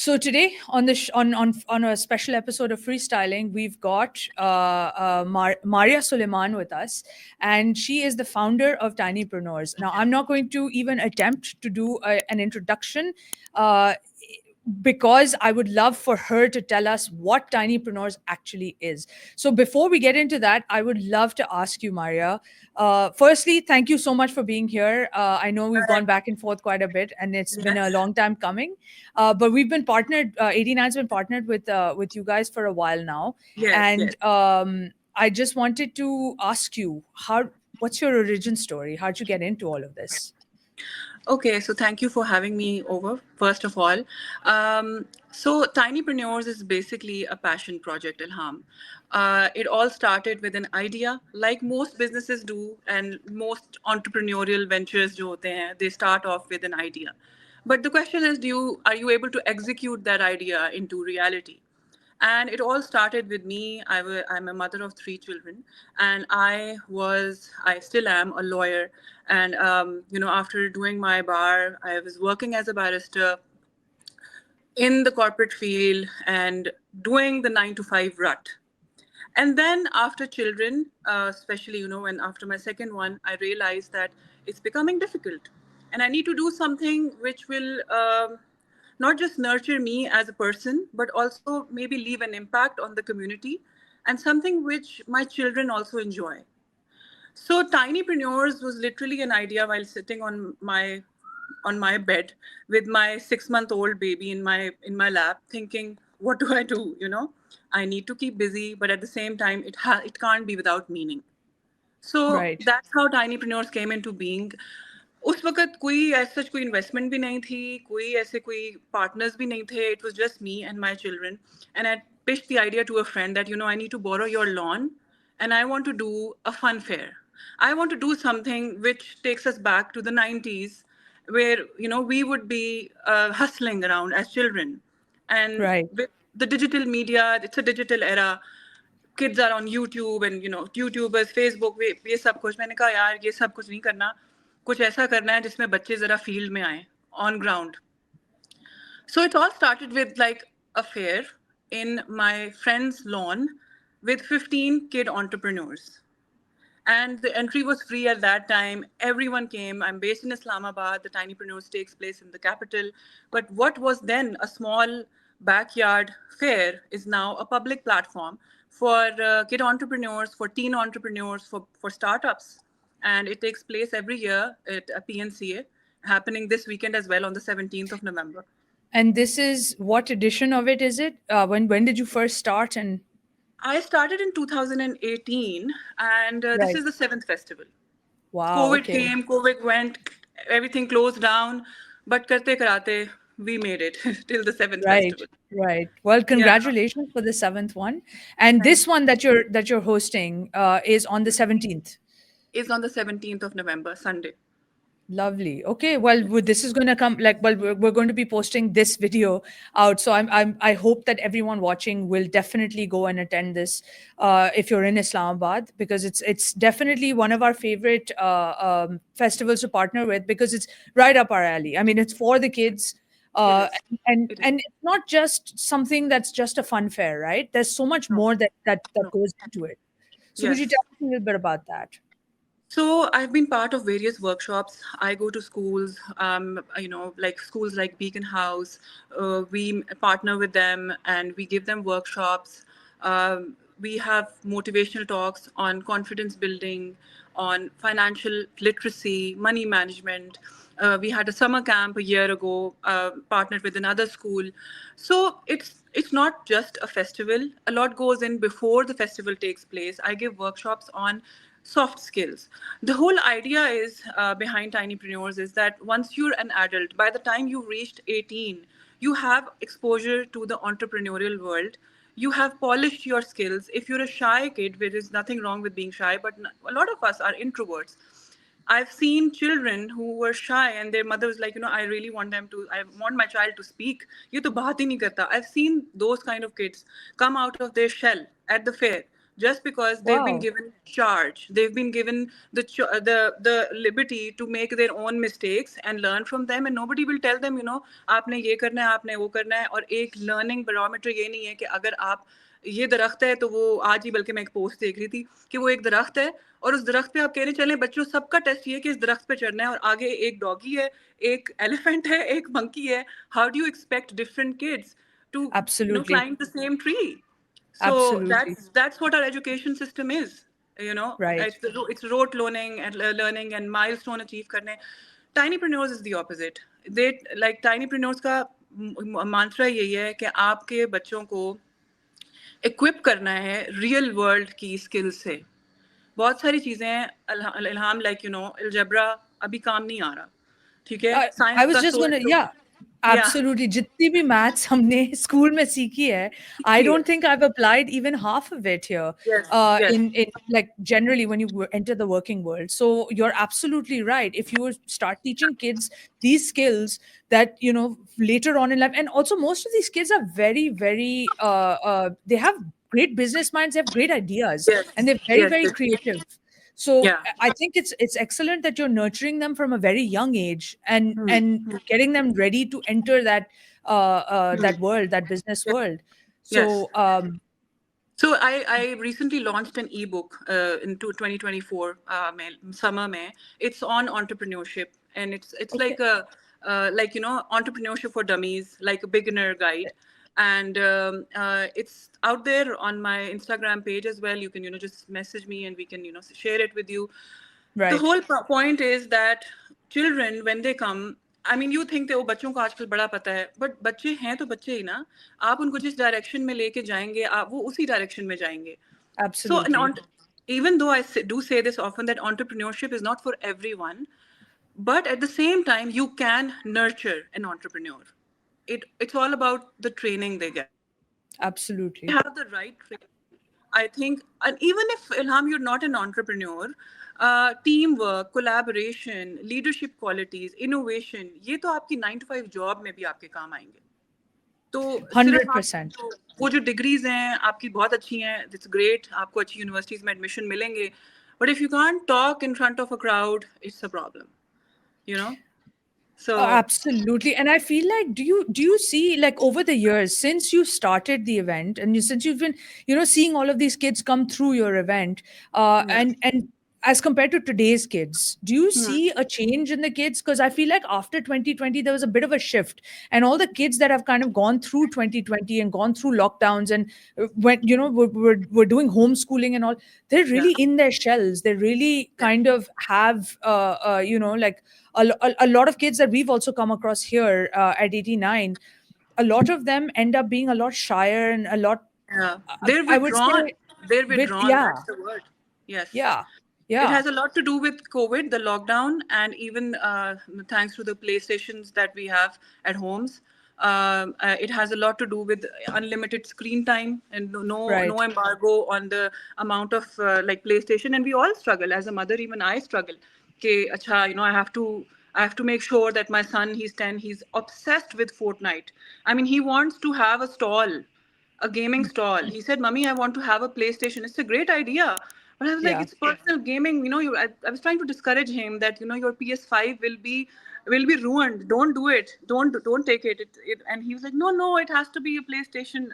So today on the on a special episode of Freestyling, we've got Maria Suleman with us, and she is the founder of Tinypreneurs. Now, I'm not going to even attempt to do an introduction. Because I would love for her to tell us what Tinypreneurs actually is. So before we get into that, I would love to ask you, Maria. Firstly, thank you so much for being here. I know we've gone back and forth quite a bit, and it's been a Yes, long time coming. But we've been partnered. 89's been partnered with you guys for a while now, yes, yes. and I just wanted to ask you what's your origin story? How'd you get into all of this? Okay, so thank you for having me over, first of all. So, Tinypreneurs is basically a passion project, Ilham. It all started with an idea, like most businesses do, and most entrepreneurial ventures jo hote hain, they start off with an idea. But the question is, are you able to execute that idea into reality? And it all started with me. I'm a mother of three children, and I still am a lawyer. And after doing my bar, I was working as a barrister in the corporate field and doing the 9 to 5 rut. And then after children, especially when after my second one, I realized that it's becoming difficult, and I need to do something which will not just nurture me as a person, but also maybe leave an impact on the community, and something which my children also enjoy. So Tinypreneurs was literally an idea while sitting on my bed with my 6-month-old baby in my lap, thinking, what do I do? I need to keep busy, but at the same time, it can't be without meaning. So Right. that's how Tinypreneurs came into being. उस वक्त कोई ऐसा कोई investment भी नहीं थी, कोई ऐसे कोई पार्टनर्स भी नहीं थे. It was just me and my children, and I pitched the idea to a friend that I need to borrow your lawn, and I want to do a fun fair. I want to do something which takes us back to the 90s, where we would be hustling around as children, and Right. with the digital media, it's a digital era. Kids are on YouTube and YouTubers, Facebook, ये सब कुछ. मैंने कहा यार ये सब कुछ नहीं करना, कुछ ऐसा करना है जिसमें बच्चे जरा फील्ड में आए, on ground. So it all started with like a fair in my friend's lawn with 15 kid entrepreneurs. And the entry was free at that time. Everyone came. I'm based in Islamabad. The Tinypreneurs takes place in the capital. But what was then a small backyard fair is now a public platform for kid entrepreneurs, for teen entrepreneurs, for startups. And it takes place every year at a PNCA, happening this weekend as well on the 17th of November. And this is what edition of it is it? When did you first start? And I started in 2018, and this right. is the 7th festival. Wow. COVID Okay. came, COVID went, everything closed down, but karte karate, we made it till the 7th Right. festival. Right. Well, Yeah, congratulations for the seventh one. And thank this you. one that you're hosting is on the 17th. Is on the 17th of November, Sunday. Lovely. Okay. Well, this is going to come we're going to be posting this video out. So I hope that everyone watching will definitely go and attend this if you're in Islamabad, because it's definitely one of our favorite festivals to partner with, because it's right up our alley. I mean, it's for the kids. It Uh, is. and It is. and it's not just something that's just a fun fair, right? There's so much No, more that no. goes into it. So could you Yes. tell us a little bit about that? So I've been part of various workshops. I go to schools, like schools like Beacon House. We partner with them and we give them workshops. We have motivational talks on confidence building, on financial literacy, money management. We had a summer camp a year ago, partnered with another school. So it's not just a festival. A lot goes in before the festival takes place. I give workshops on soft skills. The whole idea is behind Tinypreneurs is that once you're an adult, by the time you reached 18, you have exposure to the entrepreneurial world. You have polished your skills. If you're a shy kid, there is nothing wrong with being shy, but a lot of us are introverts. I've seen children who were shy and their mother was like, I want my child to speak. Ye to baat hi nahi karta. I've seen those kind of kids come out of their shell at the fair just because they've been Wow. given charge, they've been given the liberty to make their own mistakes and learn from them, and nobody will tell them, आपने ये करना है, आपने वो करना है. और एक learning barometer ये नहीं है कि अगर आप ये दरख्त है तो वो आज ही, बल्कि मैं एक पोस्ट देख रही थी कि वो एक दरख्त है और उस दरख्त पे आप कहने चले बच्चों सबका टेस्ट ये है कि इस दरख्त पे चढ़ना है और आगे एक डॉगी है, एक एलिफेंट है, एक मंकी है. How do you expect different kids to Absolutely. climb the same tree? So Absolutely. that's what our education system is. Right. It's rote learning and learning and milestone achieve करने. Tinypreneurs is the opposite. They like Tinypreneurs का mantra यही है कि आपके बच्चों को equip करना है real world की skills से. बहुत सारी चीजें हैं इल्हाम, लाइक अलजेब्रा अभी काम नहीं आ रहा, ठीक है, I साइंस was का just gonna, सोच लो. yeah, या absolutely. जितनी भी maths हमने school में सीखी है, I ठीक है. don't think I've applied even half of it here. Yes yes In like generally when you enter the working world. So you're absolutely right. If you start teaching kids these skills that later on in life, and also most of these kids are very, very they have great business minds, they have great ideas, yes and they're very, yes very creative. So या I think it's excellent that you're nurturing them from a very young age and getting them ready to enter that world, that business world. Yes. So So I recently launched an ebook in 2024 summer mein. It's on entrepreneurship, and it's okay, like a entrepreneurship for dummies, like a beginner guide. And it's out there on my Instagram page as well. You can just message me and we can share it with you. The right, whole point is that children, when they come, I mean, you think वो बच्चों को आजकल बड़ा पता है, but बच्चे हैं तो बच्चे ही ना. आप उनको जिस डायरेक्शन में लेके जाएंगे आप वो उसी डायरेक्शन में जाएंगे. So absolutely, even though I do say this often, that entrepreneurship is not for everyone, but at the same time you can nurture an entrepreneur. It's all about the training they get. If they absolutely. have the right training, I think, and even if Ilham, you're not an entrepreneur, teamwork, collaboration, leadership qualities, innovation, ये तो आपकी 9 to 5 job में भी आपके काम आएंगे. तो सिर्फ आप 100%. वो जो डिग्रीज हैं आपकी बहुत अच्छी हैं, इट्स ग्रेट, आपको अच्छी यूनिवर्सिटीज में एडमिशन मिलेंगे, but if you can't talk in front of a crowd, it's a problem, you know. So Absolutely. And I feel like, do you see, like, over the years since you started the event, and since you've been seeing all of these kids come through your event, and as compared to today's kids, do you see a change in the kids? Because I feel like after 2020 there was a bit of a shift, and all the kids that have kind of gone through 2020 and gone through lockdowns, and when we're doing homeschooling and all, they're yeah, really in their shells. They really yeah, kind of have like a lot of kids that we've also come across here at 89, a lot of them end up being a lot shyer and a lot, yeah, I they're I would withdrawn, say, they're with, withdrawn, yeah, that's the word. Yes. yeah, It yeah, has a lot to do with COVID, the lockdown, and even thanks to the PlayStations that we have at homes. It has a lot to do with unlimited screen time and no right, embargo on the amount of like PlayStation. And we all struggle as a mother. Even I struggle. Okay, acha, I have to make sure that my son, he's 10, he's obsessed with Fortnite. I mean, he wants to have a gaming stall. He said, "Mummy, I want to have a PlayStation." It's a great idea, but I was like, yeah, "It's personal gaming." I was trying to discourage him that your PS5 will be ruined. Don't do it. Don't take it. And he was like, "No, no, it has to be a PlayStation."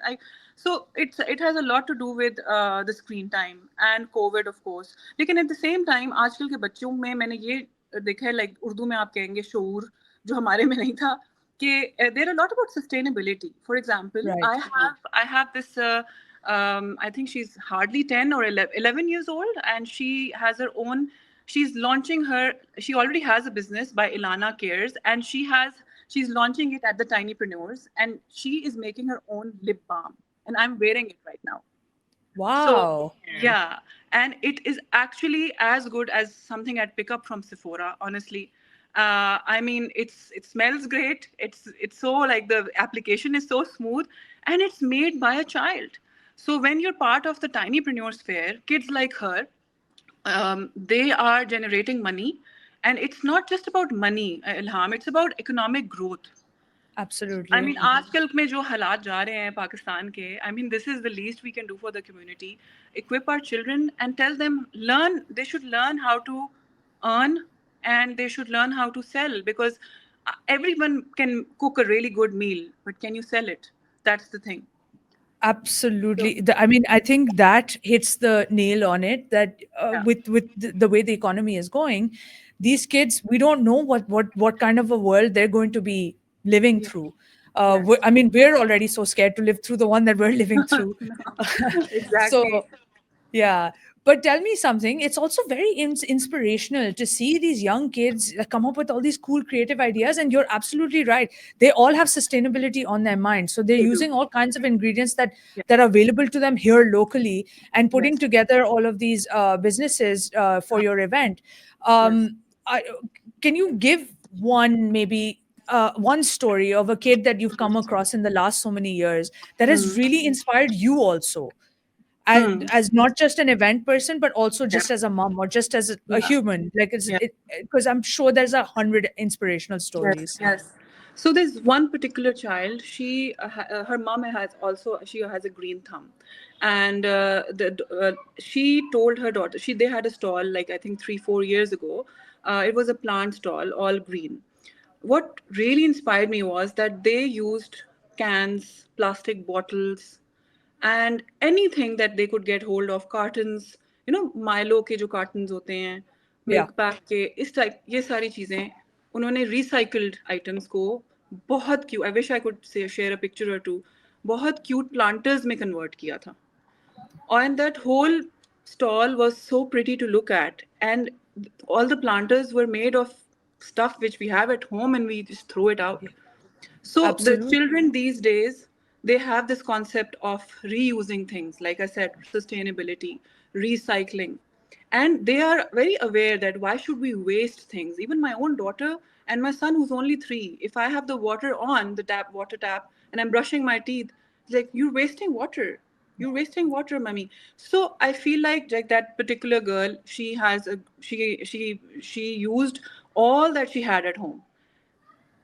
So it has a lot to do with the screen time and COVID, of course. लेकिन at the same time, आजकल के बच्चों में मैंने ये देखा है, like Urdu में आप कहेंगे शऊर, जो हमारे में नहीं था. There are a lot about sustainability. For example, right, I have this. I think she's hardly 10 or 11 years old, and she has her own. She's launching her. She already has a business by Ilana Cares, and she's launching it at the Tinypreneurs, and she is making her own lip balm, and I'm wearing it right now. So wow, yeah, and it is actually as good as something I'd pick up from Sephora, honestly. I mean, it smells great. It's so, like, the application is so smooth, and it's made by a child. So when you're part of the Tinypreneurs Fair, kids like her, they are generating money, and it's not just about money, Ilham. It's about economic growth. I mean, Absolutely. आजकल में जो हालात जा रहे हैं पाकिस्तान के, I mean, this is the least we can do for the community. Equip our children and tell them, learn. They should learn how to earn, and they should learn how to sell, because everyone can cook a really good meal, but can you sell it? That's the thing. So Absolutely. I mean, I think that hits the nail on it. That yeah, with the way the economy is going, these kids, we don't know what kind of a world they're going to be living yeah, through. yes, I mean, we're already so scared to live through the one that we're living through. no, exactly. So yeah. But tell me something. It's also very inspirational to see these young kids come up with all these cool creative ideas. And you're absolutely right. They all have sustainability on their mind. So they're They do. using all kinds of ingredients Yeah. that are available to them here locally and putting Yes. together all of these businesses for your event. Yes. I, can you give one story of a kid that you've come across in the last so many years that has Hmm. really inspired you also? Hmm. As not just an event person but also Yeah. just as a mom or just as a Yeah. human, like it's Yeah. because I'm sure there's 100 inspirational Yes, stories. yes. So there's one particular child. Her mom she has a green thumb, and she told her daughter, they had a stall like I think 3 4 years ago. It was a plant stall, all green. What really inspired me was that they used cans, plastic bottles, and anything that they could get hold of, cartons, Milo के जो cartons होते हैं, Yeah, milk pack के, इस type ये सारी चीज़ें उन्होंने रिसाइकल्ड आइटम्स को बहुत cute, I wish I could say share a picture और टू, बहुत क्यूट प्लांटर्स में कन्वर्ट किया था. And that whole stall was so pretty to look at, and all the planters were made of stuff which we have at home and we just throw it out. So the absolutely. children these days, they have this concept of reusing things, like I said, sustainability, recycling. And they are very aware that why should we waste things? Even my own daughter and my son who's only 3, if I have the water on, the water tap, and I'm brushing my teeth, it's like, you're wasting water. You're wasting water, mommy. So I feel like that particular girl, she used all that she had at home.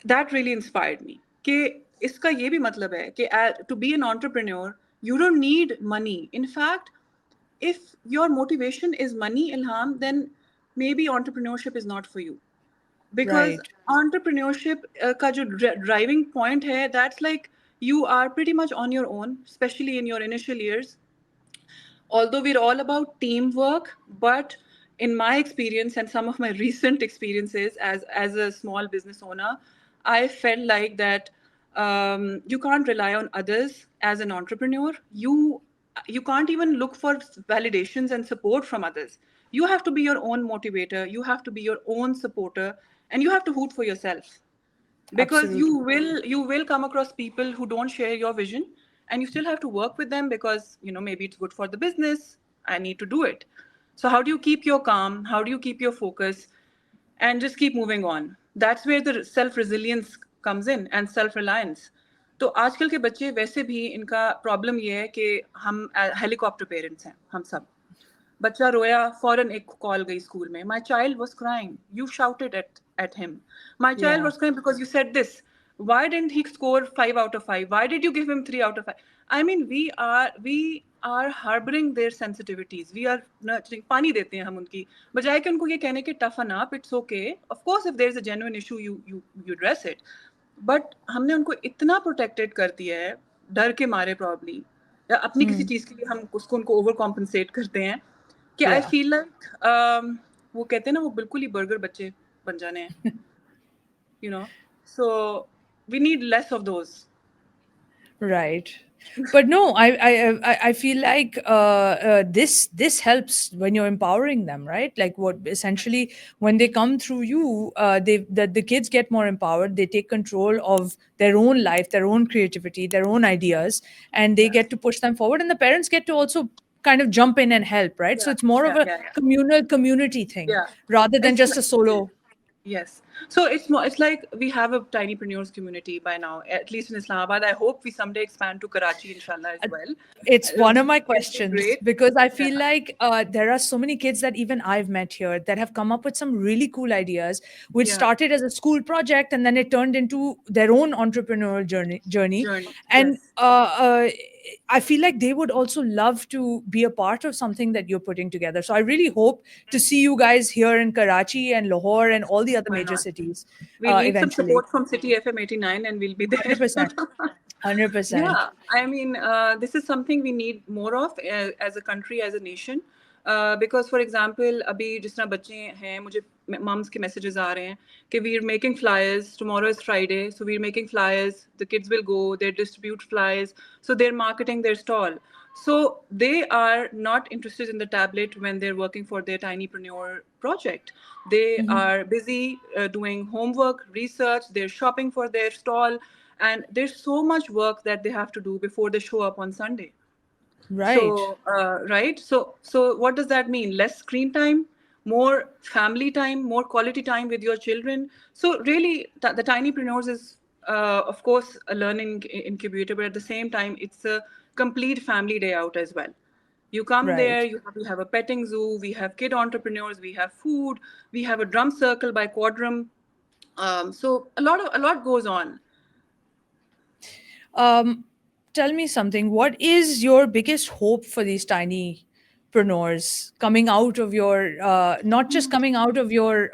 That really inspired me कि इसका ये भी मतलब है कि to be an entrepreneur you don't need money. In fact, if your motivation is money, Ilham, then maybe entrepreneurship is not for you, because Right. entrepreneurship का जो driving point है, that's like you are pretty much on your own, especially in your initial years. Although we're all about teamwork, but in my experience and some of my recent experiences as a small business owner, I felt like that you can't rely on others as an entrepreneur. You can't even look for validations and support from others. You have to be your own motivator, you have to be your own supporter, and you have to hoot for yourself, because Absolutely. you will come across people who don't share your vision, and you still have to work with them because maybe it's good for the business. I need to do it. So how do you keep your calm, how do you keep your focus, and just keep moving on? That's where the self resilience comes in, and self reliance. तो आजकल के बच्चे वैसे भी इनका problem ये है कि हम हेलीकॉप्टर पेरेंट्स हैं हम सब. बच्चा रोया, फौरन एक कॉल गई स्कूल में, my child was crying, you shouted at him, my child Yeah, was crying because you said this, why didn't he score 5 out of 5, why did you give him 3 out of 5? I mean, we are harboring their sensitivities, we are nurturing, पानी देते हैं हम उनकी बजाय कि उनको ये कहने के toughen up, it's okay, of course if there's a genuine issue you address it, but हमने उनको इतना प्रोटेक्टेड कर दिया है, डर के मारे प्रॉब्ली, या अपनी किसी hmm. चीज़ के लिए हम उनको ओवर कॉम्पनसेट करते हैं कि आई Yeah. फील लाइक वो कहते हैं ना, वो बिल्कुल ही बर्गर बच्चे बन जाने हैं, so we need less of those. Right. But no, I feel like this helps when you're empowering them, right? Like what essentially when they come through you, the kids get more empowered. They take control of their own life, their own creativity, their own ideas, and they Yes. get to push them forward. And the parents get to also kind of jump in and help, right? So Yeah, it's more of yeah, a yeah, yeah. communal community thing Yeah. rather than It's just a solo. yes. So it's more, it's like we have a tinyrepreneurs community by now, at least in Islamabad. I hope we someday expand to Karachi, inshallah, as Uh, well. It's one of my It'll be questions great. because I Yeah. feel like there are so many kids that even I've met here that have come up with some really cool ideas, which Yeah. started as a school project and then it turned into their own entrepreneurial journey. Journey. And Yes. I feel like they would also love to be a part of something that you're putting together. So I really hope to see you guys here in Karachi and Lahore and all the other Why major not? cities We'll need some eventually. support from City FM 89 and we'll be there. 100%. 100%. Yeah, I mean, this is something we need more of as a country, as a nation. Because, for example, अभी जिस तरह बच्चे हैं, मुझे moms के messages आ रहे हैं कि we are making flyers. Tomorrow is Friday, so we are making flyers. The kids will go, they distribute flyers, so they're marketing their stall. So they are not interested in the tablet when they're working for their tinyrepreneur project. They Mhm. are busy doing homework, research. They're shopping for their stall, and there's so much work that they have to do before they show up on Sunday. Right. So right, so what does that mean? Less screen time, more family time, more quality time with your children. So really, the tinyrepreneurs is of course a learning incubator, but at the same time it's a complete family day out as well. You come there, Right. we have a petting zoo, we have kid entrepreneurs, we have food, we have a drum circle by Quadrum. So a lot goes on. Um, Tell me something. What is your biggest hope for these tinyrepreneurs coming out of your, not just coming out of your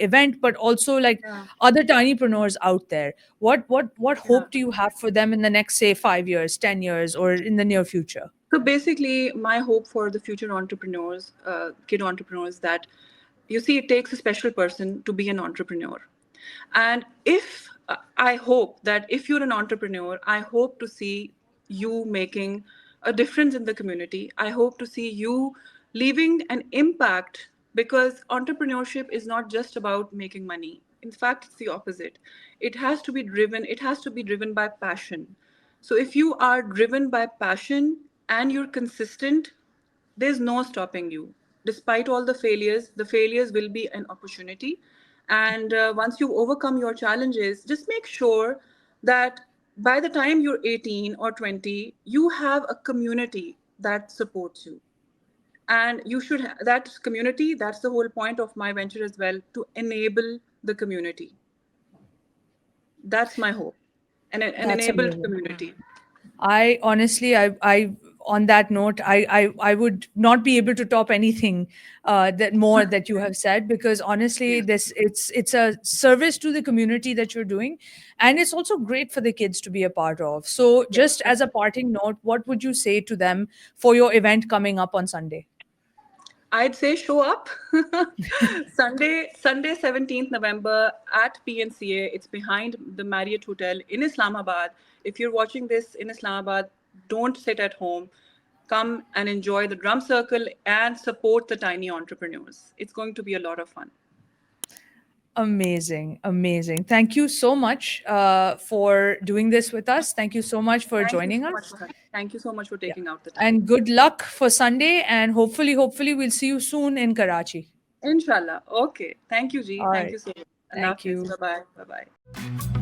event, but also like Yeah. other tinyrepreneurs out there? What Yeah. hope do you have for them in the next, say, 5 years, 10 years, or in the near future? So basically, my hope for the future entrepreneurs, kid entrepreneurs, that you see, it takes a special person to be an entrepreneur. And if I hope that if you're an entrepreneur, I hope to see you making a difference in the community. I hope to see you leaving an impact, because entrepreneurship is not just about making money. In fact, it's the opposite. It has to be driven by passion. So if you are driven by passion and you're consistent, there's no stopping you. Despite all the failures will be an opportunity. And once you overcome your challenges, just make sure that by the time you're 18 or 20, you have a community that supports you. And you should that community, that's the whole point of my venture as well, to enable the community. That's my hope. An That's enabled amazing. community. I honestly, on that note, I would not be able to top anything that more that you have said, because honestly, Yeah. it's a service to the community that you're doing, and it's also great for the kids to be a part of. So, Yes, just as a definitely. parting note, what would you say to them for your event coming up on Sunday? I'd say show up. Sunday 17th November at PNCA. It's behind the Marriott Hotel in Islamabad. If you're watching this in Islamabad, don't sit at home. Come and enjoy the drum circle and support the tiny entrepreneurs. It's going to be a lot of fun. Amazing, amazing. Thank you so much for doing this with us. Thank you so much for Thank you joining so much us. for Thank you so much for Yeah. taking out the time. And good luck for Sunday. And hopefully, we'll see you soon in Karachi. Inshallah. Okay. Thank you, G. All Thank right. you so much. Allah Thank Hafiz. you. Bye bye. Bye bye.